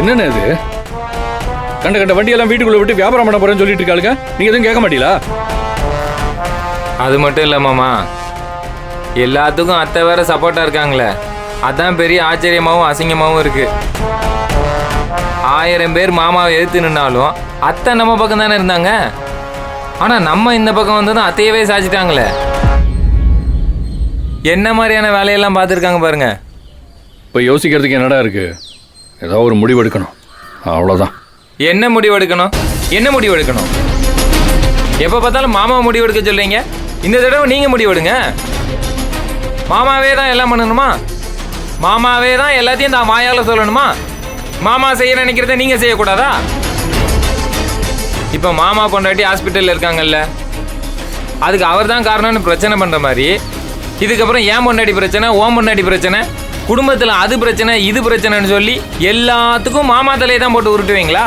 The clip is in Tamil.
என்னென்ன இது? கண்ட கண்ட வண்டியெல்லாம் வீட்டுக்குள்ள விட்டு வியாபாரம் பண்ண போறேன்னு சொல்லிட்டு இருக்காளுங்க. நீங்க எதுவும் கேட்க மாட்டீங்களா? அது மட்டும் இல்லை மாமா, எல்லாத்துக்கும் அத்தை வேற சப்போர்ட்டா இருக்காங்களே, அதான் பெரிய ஆச்சரியமாகவும் அசிங்கமாகவும் இருக்கு. 1000 பேர் மாமாவை எதிர்த்து நின்னாலும் அத்தை நம்ம பக்கம் தானே இருந்தாங்க. ஆனா நம்ம இந்த பக்கம் வந்ததும் அத்தையவே சாச்சிட்டாங்களே. என்ன மாதிரியான வேலையெல்லாம் பார்த்துருக்காங்க பாருங்க. இப்போ யோசிக்கிறதுக்கு என்னடா இருக்கு? ஏதாவது ஒரு முடிவு எடுக்கணும், அவ்வளோதான். என்ன முடிவு எடுக்கணும்? என்ன முடிவு எடுக்கணும்? எப்போ பார்த்தாலும் மாமாவை முடிவு எடுக்க சொல்றீங்க. இந்த தடவை நீங்க முடிவெடுங்க. மாமாவே தான் எல்லாம் பண்ணணுமா? மாமாவே தான் எல்லாத்தையும் தான் வாயால சொல்லணுமா? மாமா செய்ய நினைக்கிறத நீங்க செய்யக்கூடாதா? இப்போ மாமா பொண்டாட்டி ஹாஸ்பிட்டலில் இருக்காங்கல்ல, அதுக்கு அவர் தான் காரணம்னு பிரச்சனை பண்ற மாதிரி, இதுக்கப்புறம் ஏன் பொண்டாட்டி பிரச்சனை, ஓம் பொண்டாட்டி பிரச்சனை, குடும்பத்தில் அது பிரச்சனை இது பிரச்சனைன்னு சொல்லி எல்லாத்துக்கும் மாமா தலையை தான் போட்டு உருட்டுவீங்களா?